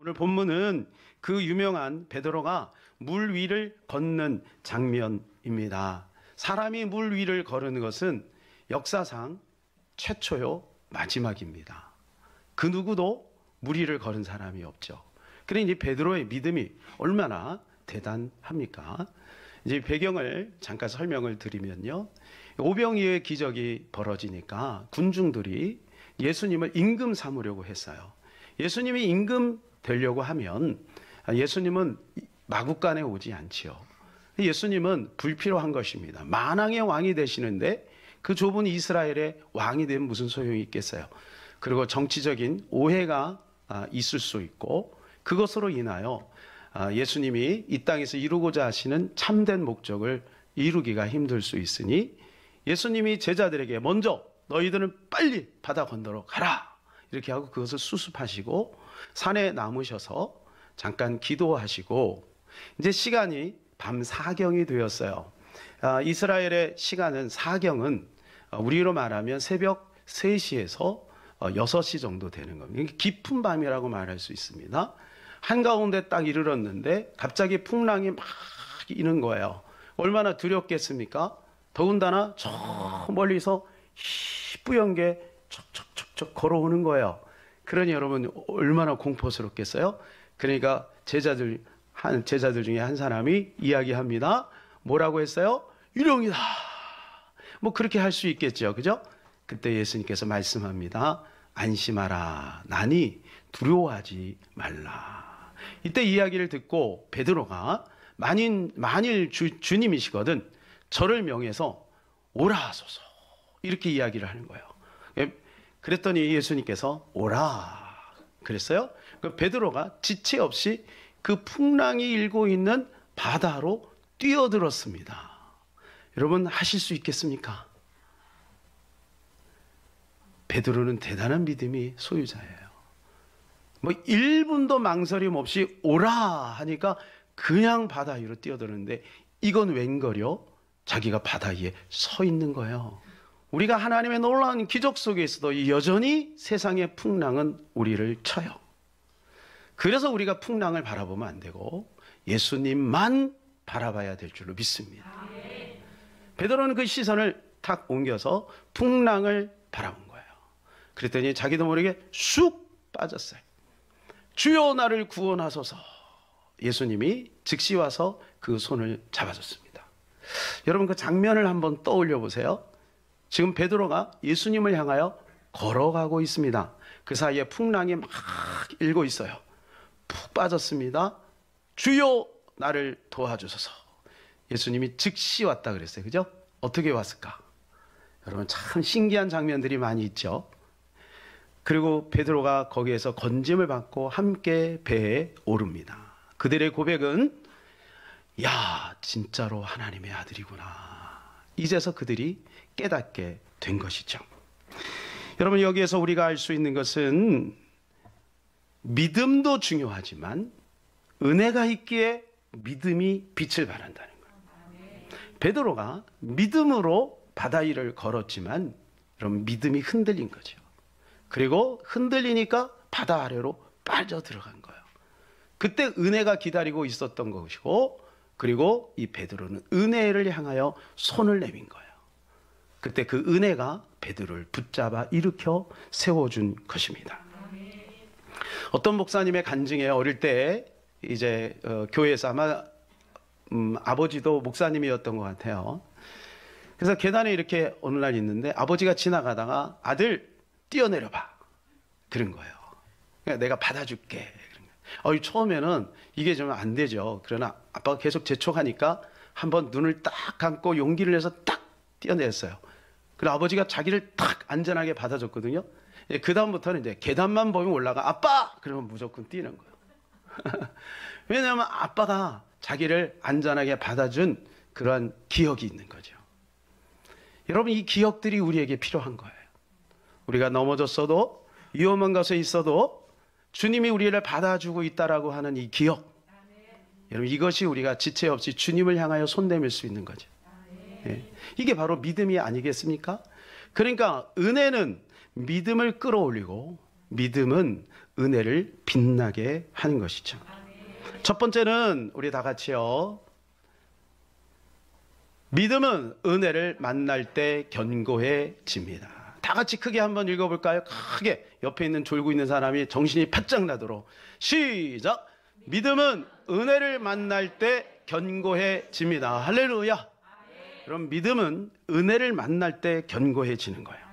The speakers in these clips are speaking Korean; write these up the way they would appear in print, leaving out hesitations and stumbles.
오늘 본문은 그 유명한 베드로가 물 위를 걷는 장면입니다. 사람이 물 위를 걸은 것은 역사상 최초요 마지막입니다. 그 누구도 물 위를 걸은 사람이 없죠. 그러니 베드로의 믿음이 얼마나 대단합니까? 이제 배경을 잠깐 설명을 드리면요, 오병이어의 기적이 벌어지니까 군중들이 예수님을 임금 삼으려고 했어요. 예수님이 임금 되려고 하면 예수님은 마구간에 오지 않지요. 예수님은 불필요한 것입니다. 만왕의 왕이 되시는데 그 좁은 이스라엘의 왕이 되면 무슨 소용이 있겠어요. 그리고 정치적인 오해가 있을 수 있고, 그것으로 인하여 예수님이 이 땅에서 이루고자 하시는 참된 목적을 이루기가 힘들 수 있으니 예수님이 제자들에게 먼저 너희들은 빨리 바다 건너러 가라 이렇게 하고 그것을 수습하시고 산에 남으셔서 잠깐 기도하시고, 이제 시간이 밤 사경이 되었어요. 이스라엘의 시간은 사경은 우리로 말하면 새벽 3시에서 6시 정도 되는 겁니다. 깊은 밤이라고 말할 수 있습니다. 한가운데 딱 이르렀는데 갑자기 풍랑이 막 이는 거예요. 얼마나 두렵겠습니까? 더군다나 저 멀리서 희뿌연 게 척척척척 걸어오는 거예요. 그러니 여러분 얼마나 공포스럽겠어요? 그러니까 제자들 중에 한 사람이 이야기합니다. 뭐라고 했어요? 유령이다. 뭐 그렇게 할 수 있겠죠. 그죠? 그때 예수님께서 말씀합니다. 안심하라. 나니 두려워하지 말라. 이때 이야기를 듣고 베드로가 만일 주님이시거든 저를 명해서 오라 하소서 이렇게 이야기를 하는 거예요. 그랬더니 예수님께서 오라 그랬어요. 베드로가 지체 없이 그 풍랑이 일고 있는 바다로 뛰어들었습니다. 여러분 하실 수 있겠습니까? 베드로는 대단한 믿음이 소유자예요. 뭐 1분도 망설임 없이 오라 하니까 그냥 바다 위로 뛰어드는데, 이건 웬걸요? 자기가 바다 위에 서 있는 거예요. 우리가 하나님의 놀라운 기적 속에 있어도 여전히 세상의 풍랑은 우리를 쳐요. 그래서 우리가 풍랑을 바라보면 안 되고 예수님만 바라봐야 될 줄로 믿습니다. 베드로는 그 시선을 탁 옮겨서 풍랑을 바라본 거예요. 그랬더니 자기도 모르게 쑥 빠졌어요. 주여 나를 구원하소서. 예수님이 즉시 와서 그 손을 잡아줬습니다. 여러분 그 장면을 한번 떠올려 보세요. 지금 베드로가 예수님을 향하여 걸어가고 있습니다. 그 사이에 풍랑이 막 일고 있어요. 푹 빠졌습니다. 주여 나를 도와주소서. 예수님이 즉시 왔다 그랬어요. 그죠? 어떻게 왔을까? 여러분 참 신기한 장면들이 많이 있죠. 그리고 베드로가 거기에서 건짐을 받고 함께 배에 오릅니다. 그들의 고백은 야 진짜로 하나님의 아들이구나. 이제서 그들이 깨닫게 된 것이죠. 여러분 여기에서 우리가 알 수 있는 것은 믿음도 중요하지만 은혜가 있기에 믿음이 빛을 발한다는 거예요. 베드로가 믿음으로 바다 위를 걸었지만 여러분 믿음이 흔들린 거죠. 그리고 흔들리니까 바다 아래로 빠져 들어간 거예요. 그때 은혜가 기다리고 있었던 것이고, 그리고 이 베드로는 은혜를 향하여 손을 내민 거예요. 그때 그 은혜가 베드로를 붙잡아 일으켜 세워준 것입니다. 어떤 목사님의 간증에 어릴 때 이제 교회에서 아마 아버지도 목사님이었던 것 같아요. 그래서 계단에 이렇게 어느 날 있는데 아버지가 지나가다가 아들 뛰어내려봐 그런 거예요. 그러니까 내가 받아줄게. 처음에는 이게 좀 안 되죠. 그러나 아빠가 계속 재촉하니까 한번 눈을 딱 감고 용기를 내서 딱 뛰어냈어요. 그리고 아버지가 자기를 딱 안전하게 받아줬거든요. 그 다음부터는 이제 계단만 보면 올라가 아빠! 그러면 무조건 뛰는 거예요. 왜냐하면 아빠가 자기를 안전하게 받아준 그러한 기억이 있는 거죠. 여러분 이 기억들이 우리에게 필요한 거예요. 우리가 넘어졌어도 위험한 곳에 있어도 주님이 우리를 받아주고 있다라고 하는 이 기억, 여러분 이것이 우리가 지체 없이 주님을 향하여 손 내밀 수 있는 거죠. 예. 이게 바로 믿음이 아니겠습니까? 그러니까 은혜는 믿음을 끌어올리고 믿음은 은혜를 빛나게 하는 것이죠. 첫 번째는 우리 다 같이요. 믿음은 은혜를 만날 때 견고해집니다. 다 같이 크게 한번 읽어볼까요? 크게 옆에 있는 졸고 있는 사람이 정신이 바짝 나도록 시작! 믿음은 은혜를 만날 때 견고해집니다. 할렐루야! 그럼 믿음은 은혜를 만날 때 견고해지는 거예요.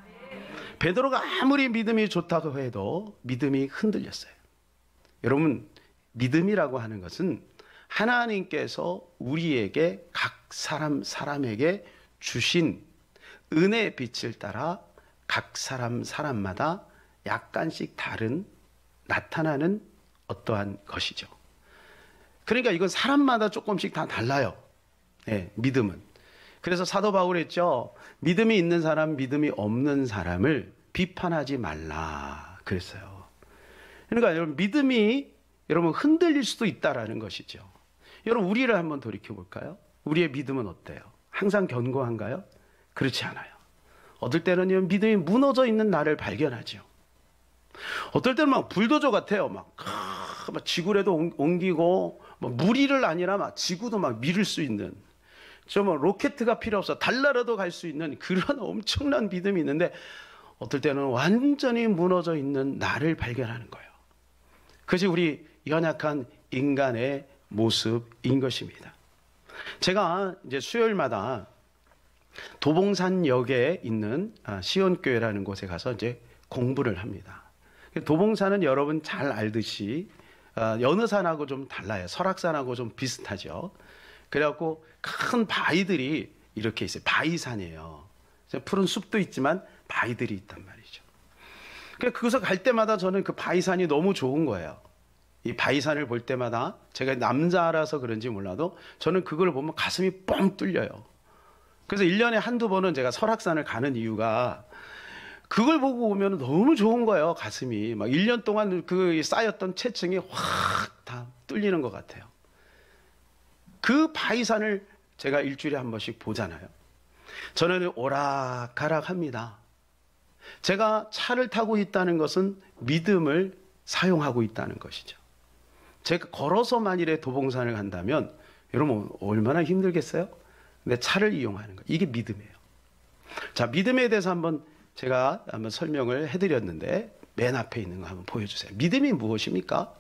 베드로가 아무리 믿음이 좋다고 해도 믿음이 흔들렸어요. 여러분, 믿음이라고 하는 것은 하나님께서 우리에게 각 사람에게 주신 은혜의 빛을 따라 각 사람마다 약간씩 다른 나타나는 어떠한 것이죠. 그러니까 이건 사람마다 조금씩 다 달라요. 네, 믿음은. 그래서 사도 바울이 했죠. 믿음이 있는 사람, 믿음이 없는 사람을 비판하지 말라 그랬어요. 그러니까 여러분, 믿음이 여러분 흔들릴 수도 있다라는 것이죠. 여러분, 우리를 한번 돌이켜 볼까요? 우리의 믿음은 어때요? 항상 견고한가요? 그렇지 않아요. 어떨 때는 믿음이 무너져 있는 나를 발견하죠. 어떨 때는 막 불도저 같아요. 막 지구라도 옮기고 무리를 아니라 막 지구도 막 밀을 수 있는, 로켓가 필요 없어 달나라도 갈 수 있는 그런 엄청난 믿음이 있는데, 어떨 때는 완전히 무너져 있는 나를 발견하는 거예요. 그것이 우리 연약한 인간의 모습인 것입니다. 제가 이제 수요일마다 도봉산역에 있는 시온교회라는 곳에 가서 이제 공부를 합니다. 도봉산은 여러분 잘 알듯이 여느 산하고 좀 달라요. 설악산하고 좀 비슷하죠. 그래갖고 큰 바위들이 이렇게 있어요. 바위산이에요. 푸른 숲도 있지만 바위들이 있단 말이죠. 그래서 갈 때마다 저는 그 바위산이 너무 좋은 거예요. 이 바위산을 볼 때마다 제가 남자라서 그런지 몰라도 저는 그걸 보면 가슴이 뻥 뚫려요. 그래서 1년에 한두 번은 제가 설악산을 가는 이유가 그걸 보고 오면 너무 좋은 거예요. 가슴이 막 1년 동안 그 쌓였던 체증이 확 다 뚫리는 것 같아요. 그 바위산을 제가 일주일에 한 번씩 보잖아요. 저는 오락가락합니다. 제가 차를 타고 있다는 것은 믿음을 사용하고 있다는 것이죠. 제가 걸어서 만일에 도봉산을 간다면 여러분 얼마나 힘들겠어요? 근데 차를 이용하는 거, 이게 믿음이에요. 자, 믿음에 대해서 제가 한번 설명을 해드렸는데 맨 앞에 있는 거 한번 보여주세요. 믿음이 무엇입니까?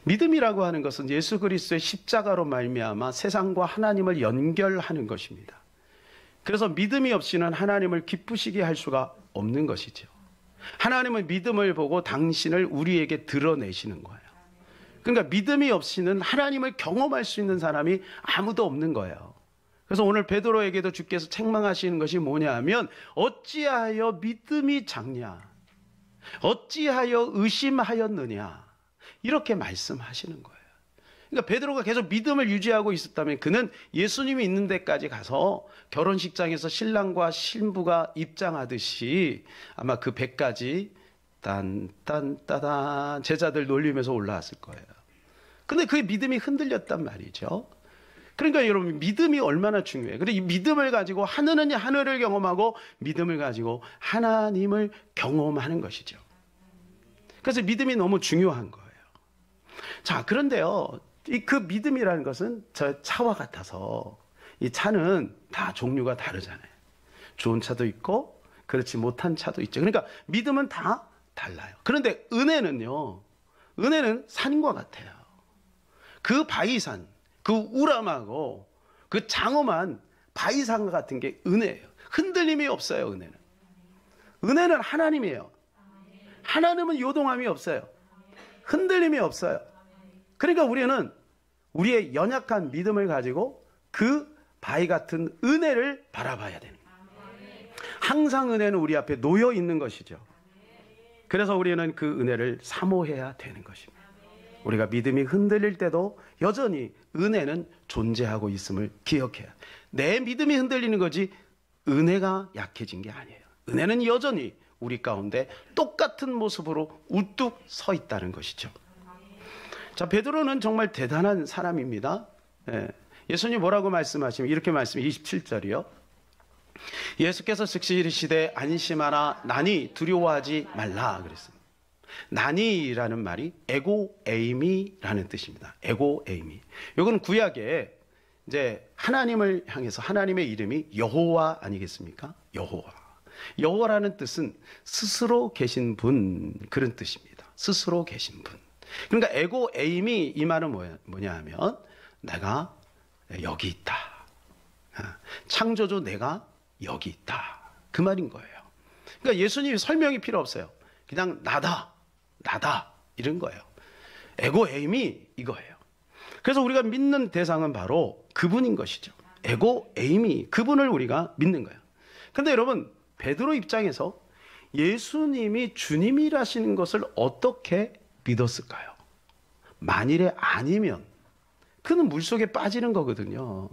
믿음이라고 하는 것은 예수 그리스도의 십자가로 말미암아 세상과 하나님을 연결하는 것입니다. 그래서 믿음이 없이는 하나님을 기쁘시게 할 수가 없는 것이죠. 하나님은 믿음을 보고 당신을 우리에게 드러내시는 거예요. 그러니까 믿음이 없이는 하나님을 경험할 수 있는 사람이 아무도 없는 거예요. 그래서 오늘 베드로에게도 주께서 책망하시는 것이 뭐냐 하면 어찌하여 믿음이 작냐, 어찌하여 의심하였느냐, 이렇게 말씀하시는 거예요. 그러니까 베드로가 계속 믿음을 유지하고 있었다면 그는 예수님이 있는 데까지 가서 결혼식장에서 신랑과 신부가 입장하듯이 아마 그 배까지 딴딴따단 제자들 놀리면서 올라왔을 거예요. 근데 그의 믿음이 흔들렸단 말이죠. 그러니까 여러분, 믿음이 얼마나 중요해요. 그런데 이 믿음을 가지고 하늘은 하늘을 경험하고 믿음을 가지고 하나님을 경험하는 것이죠. 그래서 믿음이 너무 중요한 거예요. 자, 그런데요, 그 믿음이라는 것은 저 차와 같아서 이 차는 다 종류가 다르잖아요. 좋은 차도 있고 그렇지 못한 차도 있죠. 그러니까 믿음은 다 달라요. 그런데 은혜는요, 은혜는 산과 같아요. 그 바위산, 그 우람하고 그 장엄한 바위산과 같은 게 은혜예요. 흔들림이 없어요. 은혜는 하나님이에요. 하나님은 요동함이 없어요. 흔들림이 없어요. 그러니까 우리는 우리의 연약한 믿음을 가지고 그 바위 같은 은혜를 바라봐야 되는 거예요. 항상 은혜는 우리 앞에 놓여 있는 것이죠. 그래서 우리는 그 은혜를 사모해야 되는 것입니다. 우리가 믿음이 흔들릴 때도 여전히 은혜는 존재하고 있음을 기억해야. 내 믿음이 흔들리는 거지 은혜가 약해진 게 아니에요. 은혜는 여전히 우리 가운데 똑같은 모습으로 우뚝 서 있다는 것이죠. 자, 베드로는 정말 대단한 사람입니다. 예수님 뭐라고 말씀하시면 이렇게 말씀해, 27절이요. 예수께서 즉시 이르시되 안심하라, 나니 두려워하지 말라 그랬습니다. 난이라는 말이 에고에이미라는 뜻입니다. 에고에이미. 이거는 구약에 이제 하나님을 향해서 하나님의 이름이 여호와 아니겠습니까? 여호와. 여호와라는 뜻은 스스로 계신 분, 그런 뜻입니다. 스스로 계신 분. 그러니까 에고에이미, 이 말은 뭐냐 하면 내가 여기 있다. 창조주 내가 여기 있다. 그 말인 거예요. 그러니까 예수님이 설명이 필요 없어요. 그냥 나다 이런 거예요. 에고에이미 이거예요. 그래서 우리가 믿는 대상은 바로 그분인 것이죠. 에고에이미, 그분을 우리가 믿는 거예요. 그런데 여러분, 베드로 입장에서 예수님이 주님이라시는 것을 어떻게 믿었을까요? 만일에 아니면 그는 물속에 빠지는 거거든요.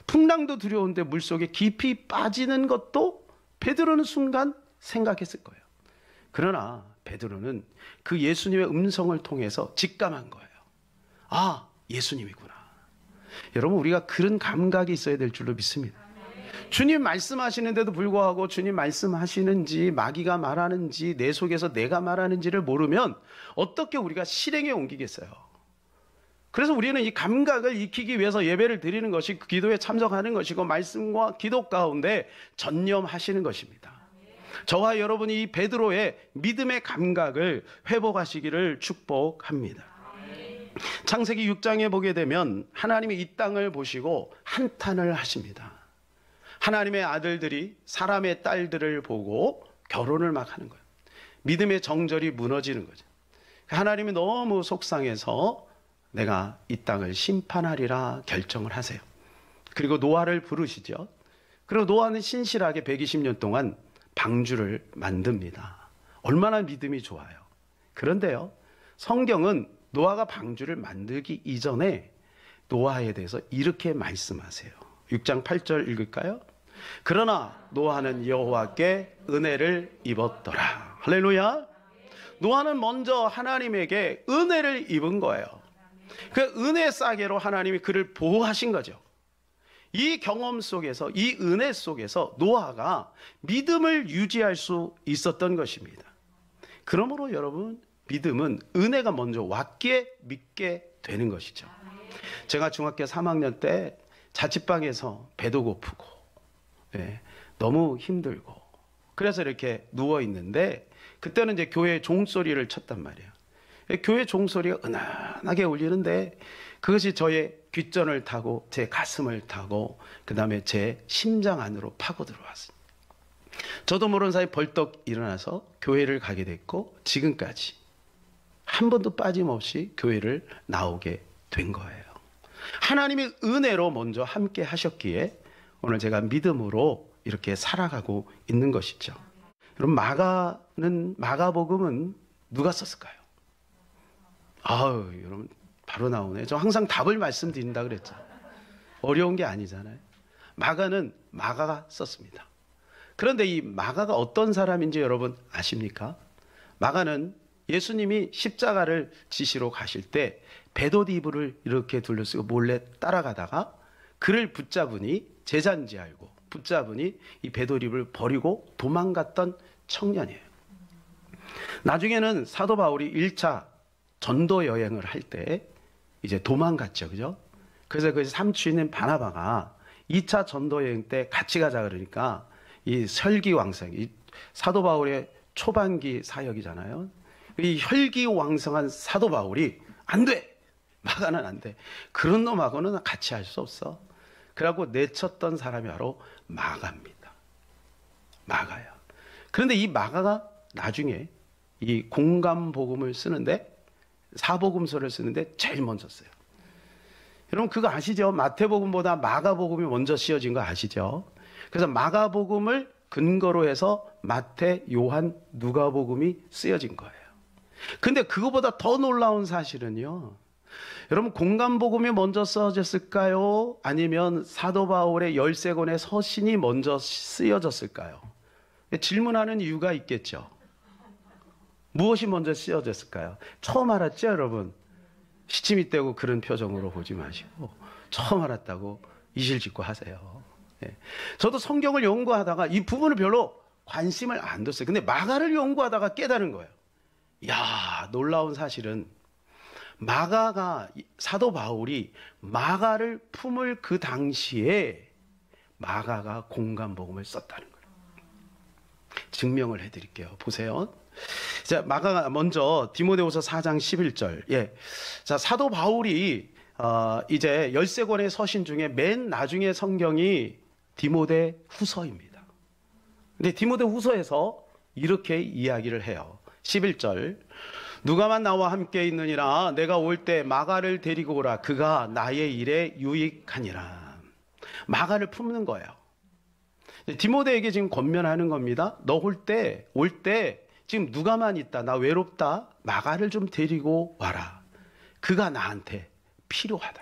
풍랑도 두려운데 물속에 깊이 빠지는 것도 베드로는 순간 생각했을 거예요. 그러나 베드로는 그 예수님의 음성을 통해서 직감한 거예요. 아, 예수님이구나. 여러분, 우리가 그런 감각이 있어야 될 줄로 믿습니다. 주님 말씀하시는데도 불구하고 주님 말씀하시는지 마귀가 말하는지 내 속에서 내가 말하는지를 모르면 어떻게 우리가 실행에 옮기겠어요? 그래서 우리는 이 감각을 익히기 위해서 예배를 드리는 것이 기도에 참석하는 것이고 말씀과 기도 가운데 전념하시는 것입니다. 저와 여러분이 이 베드로의 믿음의 감각을 회복하시기를 축복합니다. 창세기 6장에 보게 되면 하나님이 이 땅을 보시고 한탄을 하십니다. 하나님의 아들들이 사람의 딸들을 보고 결혼을 막 하는 거예요. 믿음의 정절이 무너지는 거죠. 하나님이 너무 속상해서 내가 이 땅을 심판하리라 결정을 하세요. 그리고 노아를 부르시죠. 그리고 노아는 신실하게 120년 동안 방주를 만듭니다. 얼마나 믿음이 좋아요. 그런데요, 성경은 노아가 방주를 만들기 이전에 노아에 대해서 이렇게 말씀하세요. 6장 8절 읽을까요? 그러나 노아는 여호와께 은혜를 입었더라. 할렐루야. 노아는 먼저 하나님에게 은혜를 입은 거예요. 그 은혜 싸게로 하나님이 그를 보호하신 거죠. 이 경험 속에서, 이 은혜 속에서 노아가 믿음을 유지할 수 있었던 것입니다. 그러므로 여러분, 믿음은 은혜가 먼저 왔기에 믿게 되는 것이죠. 제가 중학교 3학년 때 자취방에서 배도 고프고 너무 힘들고 그래서 이렇게 누워 있는데 그때는 이제 교회 종소리를 쳤단 말이에요. 교회 종소리가 은은하게 울리는데 그것이 저의 귓전을 타고 제 가슴을 타고 그 다음에 제 심장 안으로 파고 들어왔어요. 저도 모르는 사이 벌떡 일어나서 교회를 가게 됐고 지금까지 한 번도 빠짐없이 교회를 나오게 된 거예요. 하나님의 은혜로 먼저 함께 하셨기에 오늘 제가 믿음으로 이렇게 살아가고 있는 것이죠. 여러분, 마가복음은 누가 썼을까요? 아유, 여러분 바로 나오네. 저 항상 답을 말씀드린다 그랬죠. 어려운 게 아니잖아요. 마가는 마가가 썼습니다. 그런데 이 마가가 어떤 사람인지 여러분 아십니까? 마가는 예수님이 십자가를 지시러 가실 때 베옷 이불을 이렇게 둘러쓰고 몰래 따라가다가 그를 붙잡으니 제자인지 알고 붙잡으니 이 베옷 이불을 버리고 도망갔던 청년이에요. 나중에는 사도 바울이 1차 전도 여행을 할 때 이제 도망갔죠. 그죠? 그래서 그 삼촌인 바나바가 2차 전도 여행 때 같이 가자 그러니까 이 혈기왕성, 이 사도 바울의 초반기 사역이잖아요. 이 혈기왕성한 사도 바울이 안 돼! 마가는 안 돼. 그런 놈하고는 같이 할 수 없어. 그래갖고 내쳤던 사람이 바로 마가입니다. 마가요. 그런데 이 마가가 나중에 이 공감복음을 쓰는데 사복음서를 쓰는데 제일 먼저 써요. 여러분 그거 아시죠? 마태복음보다 마가복음이 먼저 씌어진 거 아시죠? 그래서 마가복음을 근거로 해서 마태, 요한, 누가복음이 쓰여진 거예요. 근데 그거보다 더 놀라운 사실은요. 여러분 공감복음이 먼저 써졌을까요? 아니면 사도 바울의 13권의 서신이 먼저 쓰여졌을까요? 질문하는 이유가 있겠죠. 무엇이 먼저 쓰여졌을까요? 처음 알았죠, 여러분? 시침이 떼고 그런 표정으로 보지 마시고 처음 알았다고 이실직고 하세요. 예. 저도 성경을 연구하다가 이 부분을 별로 관심을 안 뒀어요. 근데 마가를 연구하다가 깨달은 거예요. 야, 놀라운 사실은 사도 바울이 마가를 품을 그 당시에 마가가 공감복음을 썼다는 거예요. 증명을 해드릴게요. 보세요. 자, 마가가 먼저 디모데후서 4장 11절. 예. 자, 사도 바울이 이제 13권의 서신 중에 맨 나중에 성경이 디모데 후서입니다. 근데 디모데 후서에서 이렇게 이야기를 해요. 11절. 누가만 나와 함께 있느니라. 내가 올 때 마가를 데리고 오라. 그가 나의 일에 유익하니라. 마가를 품는 거예요. 디모데에게 지금 권면하는 겁니다. 너 올 때 지금 누가만 있다. 나 외롭다. 마가를 좀 데리고 와라. 그가 나한테 필요하다.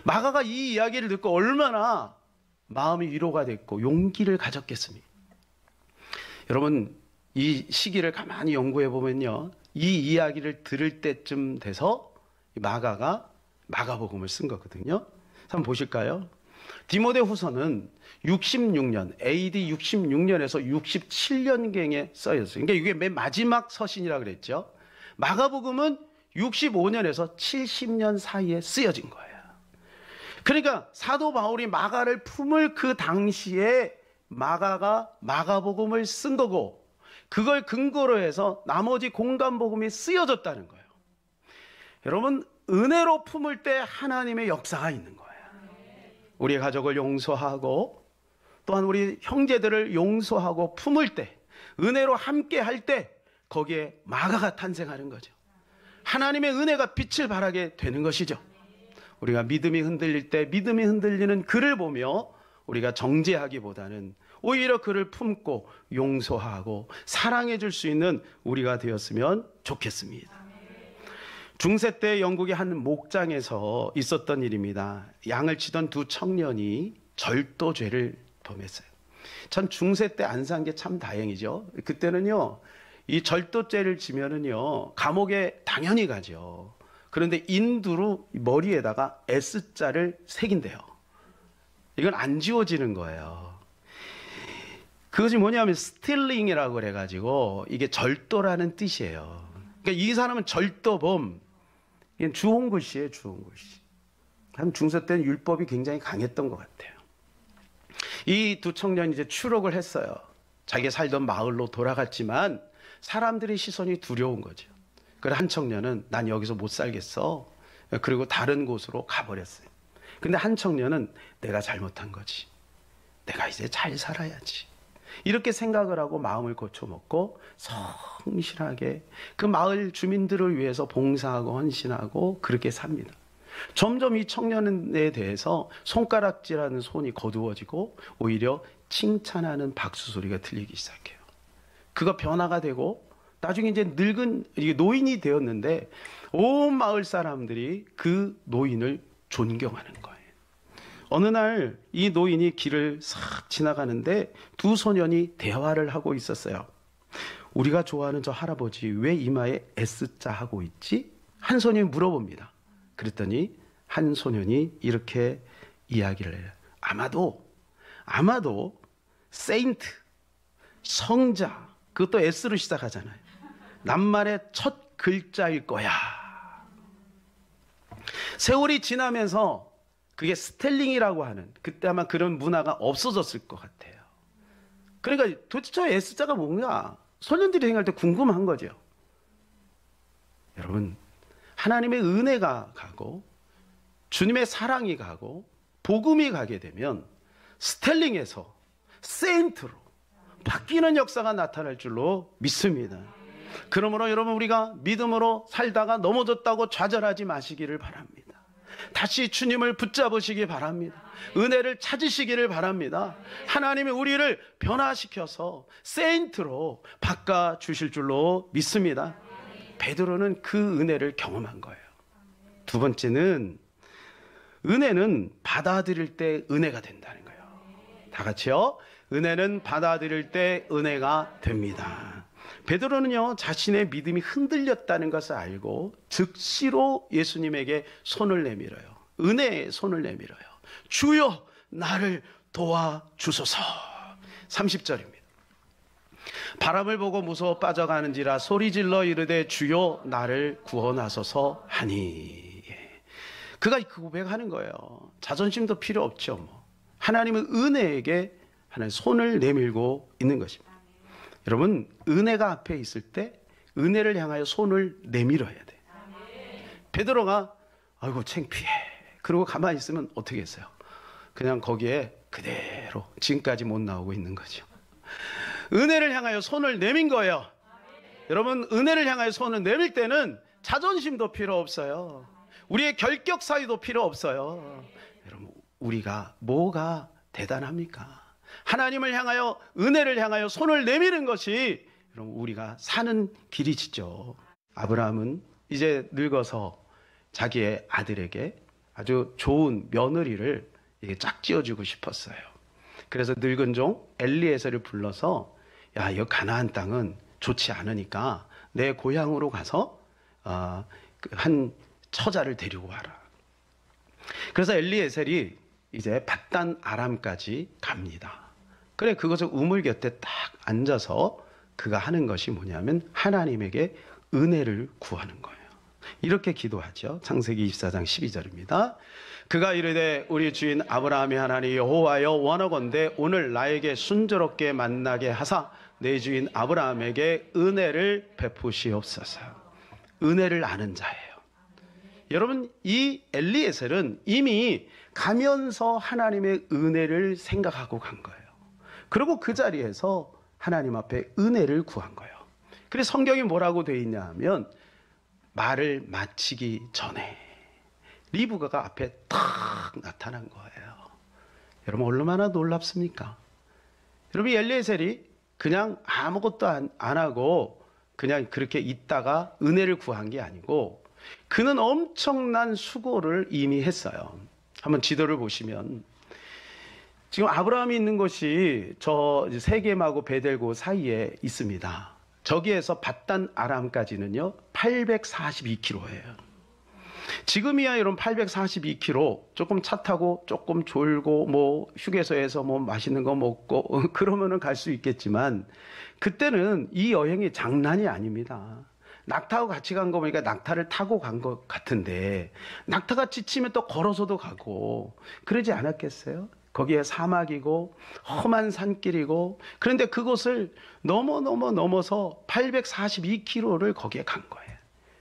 마가가 이 이야기를 듣고 얼마나 마음이 위로가 됐고 용기를 가졌겠습니까? 여러분, 이 시기를 가만히 연구해 보면요, 이 이야기를 들을 때쯤 돼서 마가가 마가복음을 쓴 거거든요. 한번 보실까요? 디모데 후서는 66년, AD 66년에서 67년경에 써였어요. 그러니까 이게 맨 마지막 서신이라고 그랬죠. 마가복음은 65년에서 70년 사이에 쓰여진 거예요. 그러니까 사도 바울이 마가를 품을 그 당시에 마가가 마가복음을 쓴 거고, 그걸 근거로 해서 나머지 공간복음이 쓰여졌다는 거예요. 여러분, 은혜로 품을 때 하나님의 역사가 있는 거예요. 우리 가족을 용서하고 또한 우리 형제들을 용서하고 품을 때, 은혜로 함께 할 때 거기에 마가가 탄생하는 거죠. 하나님의 은혜가 빛을 발하게 되는 것이죠. 우리가 믿음이 흔들릴 때 믿음이 흔들리는 그를 보며 우리가 정죄하기보다는 오히려 그를 품고 용서하고 사랑해 줄 수 있는 우리가 되었으면 좋겠습니다. 중세 때 영국의 한 목장에서 있었던 일입니다. 양을 치던 두 청년이 절도죄를 범했어요. 전 중세 때 안 산 게 참 다행이죠. 그때는요, 이 절도죄를 지면은요, 감옥에 당연히 가죠. 그런데 인두로 머리에다가 S자를 새긴대요. 이건 안 지워지는 거예요. 그것이 뭐냐면 스틸링이라고 그래가지고 이게 절도라는 뜻이에요. 그러니까 이 사람은 절도범, 이게 주홍글씨예요, 주홍글씨. 한 중세 때는 율법이 굉장히 강했던 것 같아요. 이 두 청년이 이제 추록을 했어요. 자기 살던 마을로 돌아갔지만 사람들의 시선이 두려운 거죠. 그래 한 청년은 난 여기서 못 살겠어. 그리고 다른 곳으로 가버렸어요. 근데 한 청년은 내가 잘못한 거지. 내가 이제 잘 살아야지. 이렇게 생각을 하고 마음을 고쳐먹고 성실하게 그 마을 주민들을 위해서 봉사하고 헌신하고 그렇게 삽니다. 점점 이 청년에 대해서 손가락질하는 손이 거두어지고 오히려 칭찬하는 박수 소리가 들리기 시작해요. 그가 변화가 되고 나중에 이제 늙은 노인이 되었는데 온 마을 사람들이 그 노인을 존경하는 거예요. 어느 날 이 노인이 길을 싹 지나가는데 두 소년이 대화를 하고 있었어요. 우리가 좋아하는 저 할아버지 왜 이마에 S자 하고 있지? 한 소년이 물어봅니다. 그랬더니 한 소년이 이렇게 이야기를 해요. 아마도 세인트, 성자, 그것도 S로 시작하잖아요. 낱말의 첫 글자일 거야. 세월이 지나면서 그게 스텔링이라고 하는, 그때 아마 그런 문화가 없어졌을 것 같아요. 그러니까 도대체 저 S자가 뭔가 소년들이 생각할 때 궁금한 거죠. 여러분, 하나님의 은혜가 가고 주님의 사랑이 가고 복음이 가게 되면 스텔링에서 세인트로 바뀌는 역사가 나타날 줄로 믿습니다. 그러므로 여러분, 우리가 믿음으로 살다가 넘어졌다고 좌절하지 마시기를 바랍니다. 다시 주님을 붙잡으시기 바랍니다. 은혜를 찾으시기를 바랍니다. 하나님이 우리를 변화시켜서 세인트로 바꿔주실 줄로 믿습니다. 베드로는 그 은혜를 경험한 거예요. 두 번째는 은혜는 받아들일 때 은혜가 된다는 거예요. 다 같이요. 은혜는 받아들일 때 은혜가 됩니다. 베드로는요, 자신의 믿음이 흔들렸다는 것을 알고 즉시로 예수님에게 손을 내밀어요. 은혜의 손을 내밀어요. 주여 나를 도와주소서. 30절입니다. 바람을 보고 무서워 빠져가는지라 소리질러 이르되 주여 나를 구원하소서 하니. 그가 그 고백하는 거예요. 자존심도 필요 없죠. 하나님은 은혜에게 하나님 손을 내밀고 있는 것입니다. 여러분, 은혜가 앞에 있을 때 은혜를 향하여 손을 내밀어야 돼. 베드로가 아이고 창피해 그러고 가만히 있으면 어떻게 했어요? 그냥 거기에 그대로 지금까지 못 나오고 있는 거죠. 은혜를 향하여 손을 내민 거예요. 여러분, 은혜를 향하여 손을 내밀 때는 자존심도 필요 없어요. 우리의 결격 사유도 필요 없어요. 여러분, 우리가 뭐가 대단합니까? 하나님을 향하여, 은혜를 향하여 손을 내미는 것이 여러분 우리가 사는 길이지죠. 아브라함은 이제 늙어서 자기의 아들에게 아주 좋은 며느리를 짝지어주고 싶었어요. 그래서 늙은 종 엘리에셀을 불러서 야, 이 가나안 땅은 좋지 않으니까 내 고향으로 가서 한 처자를 데리고 와라. 그래서 엘리에셀이 이제 밧단 아람까지 갑니다. 그래, 그것을 우물 곁에 딱 앉아서 그가 하는 것이 뭐냐면 하나님에게 은혜를 구하는 거예요. 이렇게 기도하죠. 창세기 24장 12절입니다. 그가 이르되 우리 주인 아브라함의 하나님 여호와여 원하건대 오늘 나에게 순조롭게 만나게 하사 내 주인 아브라함에게 은혜를 베푸시옵소서. 은혜를 아는 자예요. 여러분, 이 엘리에셀은 이미 가면서 하나님의 은혜를 생각하고 간 거예요. 그리고 그 자리에서 하나님 앞에 은혜를 구한 거예요. 그래서 성경이 뭐라고 되어 있냐 하면 말을 마치기 전에 리브가가 앞에 탁 나타난 거예요. 여러분, 얼마나 놀랍습니까? 여러분, 엘리에셀이 그냥 아무것도 안 하고 그냥 그렇게 있다가 은혜를 구한 게 아니고 그는 엄청난 수고를 이미 했어요. 한번 지도를 보시면 지금 아브라함이 있는 곳이 저 세겜하고 베델고 사이에 있습니다. 저기에서 밧단 아람까지는요 842km예요. 지금이야 여러분 842km 조금 차 타고 조금 졸고 뭐 휴게소에서 뭐 맛있는 거 먹고 그러면은 갈 수 있겠지만 그때는 이 여행이 장난이 아닙니다. 낙타하고 같이 간 거 보니까 낙타를 타고 간 것 같은데 낙타가 지치면 또 걸어서도 가고 그러지 않았겠어요? 거기에 사막이고 험한 산길이고 그런데 그곳을 넘어서 842km를 거기에 간 거예요.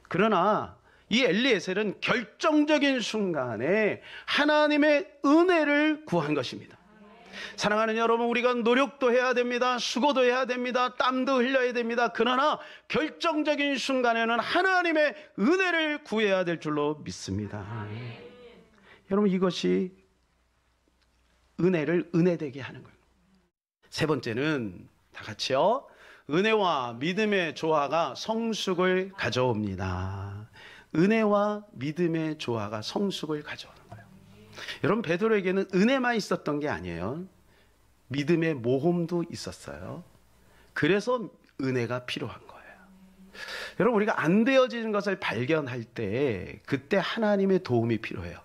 그러나 이 엘리에셀은 결정적인 순간에 하나님의 은혜를 구한 것입니다. 사랑하는 여러분, 우리가 노력도 해야 됩니다. 수고도 해야 됩니다. 땀도 흘려야 됩니다. 그러나 결정적인 순간에는 하나님의 은혜를 구해야 될 줄로 믿습니다. 여러분, 이것이 은혜를 은혜되게 하는 거예요. 세 번째는 다 같이요. 은혜와 믿음의 조화가 성숙을 가져옵니다. 은혜와 믿음의 조화가 성숙을 가져오는 거예요. 여러분, 베드로에게는 은혜만 있었던 게 아니에요. 믿음의 모험도 있었어요. 그래서 은혜가 필요한 거예요. 여러분, 우리가 안 되어지는 것을 발견할 때 그때 하나님의 도움이 필요해요.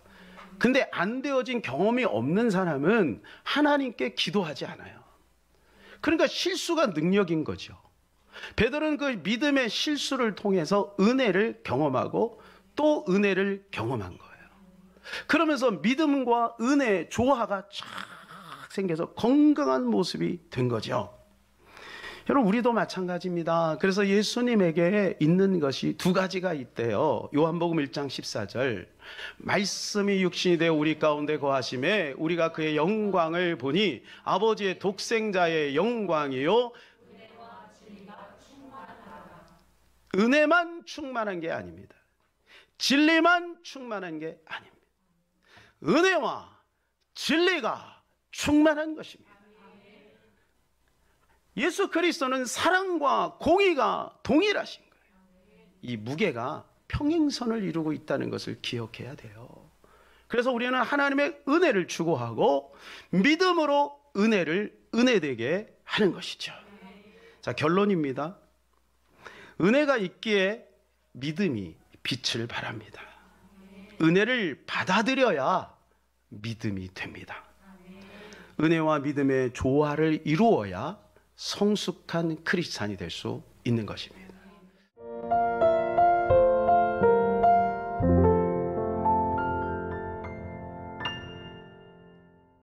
근데 안 되어진 경험이 없는 사람은 하나님께 기도하지 않아요. 그러니까 실수가 능력인 거죠. 베드로는 그 믿음의 실수를 통해서 은혜를 경험하고 또 은혜를 경험한 거예요. 그러면서 믿음과 은혜의 조화가 쫙 생겨서 건강한 모습이 된 거죠. 여러분, 우리도 마찬가지입니다. 그래서 예수님에게 있는 것이 두 가지가 있대요. 요한복음 1장 14절 말씀이 육신이 되어 우리 가운데 거하심에 우리가 그의 영광을 보니 아버지의 독생자의 영광이요 은혜만 충만한 게 아닙니다. 진리만 충만한 게 아닙니다. 은혜와 진리가 충만한 것입니다. 예수 그리스도는 사랑과 공의가 동일하신 거예요. 이 무게가 평행선을 이루고 있다는 것을 기억해야 돼요. 그래서 우리는 하나님의 은혜를 추구하고 믿음으로 은혜를 은혜되게 하는 것이죠. 자, 결론입니다. 은혜가 있기에 믿음이 빛을 발합니다. 은혜를 받아들여야 믿음이 됩니다. 은혜와 믿음의 조화를 이루어야 성숙한 크리스찬이 될 수 있는 것입니다.